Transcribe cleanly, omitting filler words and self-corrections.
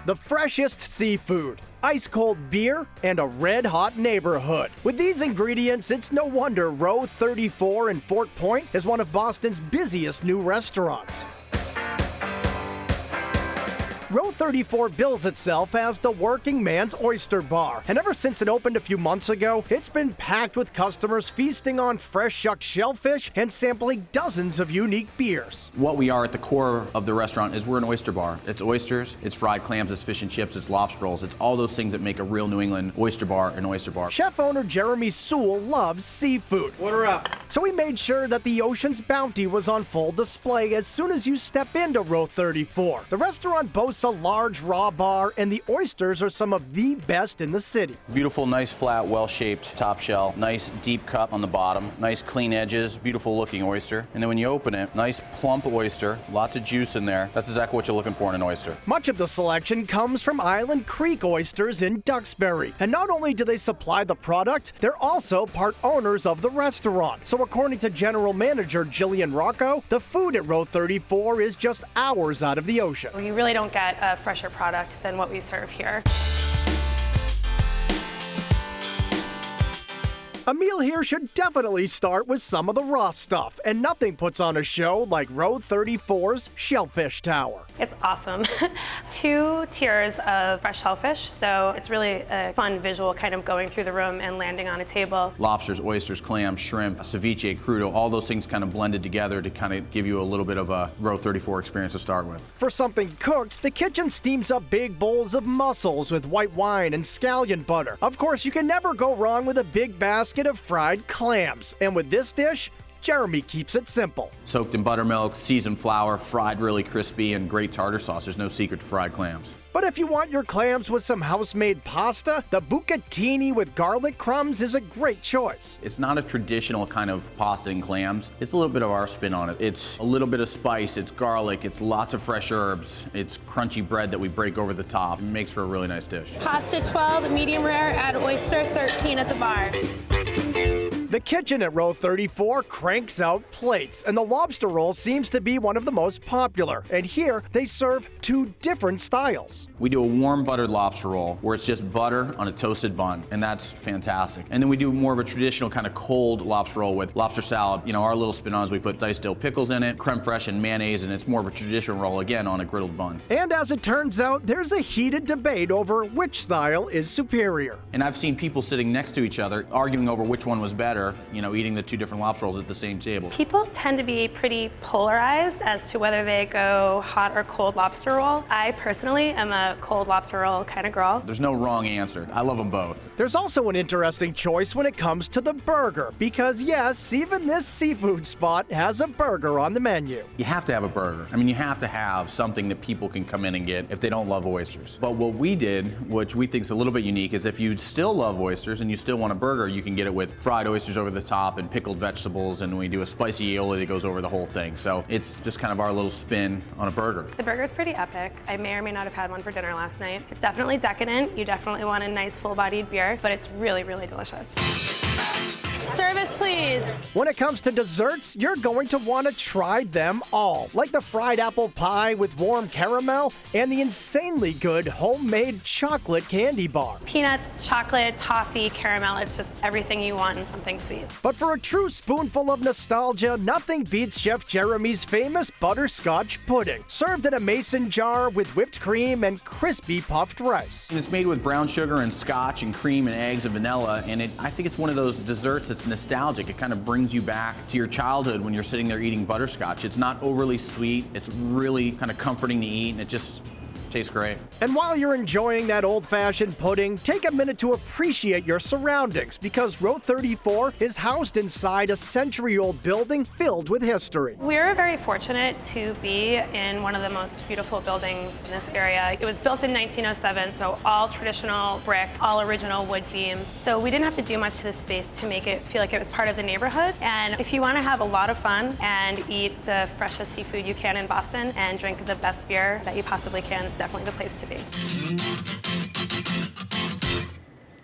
The freshest seafood, ice-cold beer, and a red-hot neighborhood. With these ingredients, it's no wonder Row 34 in Fort Point is one of Boston's busiest new restaurants. Row 34 bills itself as the working man's oyster bar, and ever since it opened a few months ago, it's been packed with customers feasting on fresh shucked shellfish and sampling dozens of unique beers. What we are at the core of the restaurant is we're an oyster bar. It's oysters, it's fried clams, it's fish and chips, it's lobster rolls, it's all those things that make a real New England oyster bar an oyster bar. Chef owner Jeremy Sewell loves seafood. Order up. So he made sure that the ocean's bounty was on full display as soon as you step into Row 34. The restaurant boasts a large raw bar, and the oysters are some of the best in the city. Beautiful, nice, flat, well-shaped top shell, nice deep cut on the bottom, nice clean edges, beautiful looking oyster. And then when you open it, nice plump oyster, lots of juice in there. That's exactly what you're looking for in an oyster. Much of the selection comes from Island Creek Oysters in Duxbury. And not only do they supply the product, they're also part owners of the restaurant. So according to General Manager Jillian Rocco, the food at Row 34 is just hours out of the ocean. You really don't get a fresher product than what we serve here. A meal here should definitely start with some of the raw stuff, and nothing puts on a show like Row 34's Shellfish Tower. It's awesome. 2 tiers of fresh shellfish, so it's really a fun visual kind of going through the room and landing on a table. Lobsters, oysters, clams, shrimp, ceviche, crudo, all those things kind of blended together to kind of give you a little bit of a Row 34 experience to start with. For something cooked, the kitchen steams up big bowls of mussels with white wine and scallion butter. Of course, you can never go wrong with a big basket of fried clams. And with this dish, Jeremy keeps it simple. Soaked in buttermilk, seasoned flour, fried really crispy, and great tartar sauce. There's no secret to fried clams. But if you want your clams with some house-made pasta, the bucatini with garlic crumbs is a great choice. It's not a traditional kind of pasta and clams. It's a little bit of our spin on it. It's a little bit of spice, it's garlic, it's lots of fresh herbs, it's crunchy bread that we break over the top. It makes for a really nice dish. Pasta 12, medium rare, add oyster 13 at the bar. The kitchen at Row 34 cranks out plates, and the lobster roll seems to be one of the most popular. And here, they serve 2 different styles. We do a warm buttered lobster roll where it's just butter on a toasted bun, and that's fantastic. And then we do more of a traditional kind of cold lobster roll with lobster salad. You know, our little spin on is we put diced dill pickles in it, creme fraiche and mayonnaise, and it's more of a traditional roll, again, on a griddled bun. And as it turns out, there's a heated debate over which style is superior. And I've seen people sitting next to each other arguing over which one was better, you know, eating the 2 different lobster rolls at the same table. People tend to be pretty polarized as to whether they go hot or cold lobster roll. I personally am a cold lobster roll kind of girl. There's no wrong answer. I love them both. There's also an interesting choice when it comes to the burger, because yes, even this seafood spot has a burger on the menu. You have to have a burger. I mean, you have to have something that people can come in and get if they don't love oysters. But what we did, which we think is a little bit unique, is if you still love oysters and you still want a burger, you can get it with fried oysters over the top and pickled vegetables, and we do a spicy aioli that goes over the whole thing. So it's just kind of our little spin on a burger. The burger's pretty epic. I may or may not have had one for dinner last night. It's definitely decadent. You definitely want a nice full-bodied beer, but it's really, really delicious. Service, please. When it comes to desserts, you're going to want to try them all, like the fried apple pie with warm caramel and the insanely good homemade chocolate candy bar. Peanuts, chocolate, toffee, caramel, it's just everything you want in something sweet. But for a true spoonful of nostalgia, nothing beats Chef Jeremy's famous Butterscotch Pudding, served in a mason jar with whipped cream and crispy puffed rice. It's made with brown sugar and scotch and cream and eggs and vanilla, and I think it's one of those desserts that's nostalgic. It kind of brings you back to your childhood when you're sitting there eating butterscotch. It's not overly sweet. It's really kind of comforting to eat, and it just tastes great. And while you're enjoying that old-fashioned pudding, take a minute to appreciate your surroundings, because Row 34 is housed inside a century-old building filled with history. We're very fortunate to be in one of the most beautiful buildings in this area. It was built in 1907, so all traditional brick, all original wood beams. So we didn't have to do much to the space to make it feel like it was part of the neighborhood. And if you want to have a lot of fun and eat the freshest seafood you can in Boston and drink the best beer that you possibly can, it's definitely the place to be.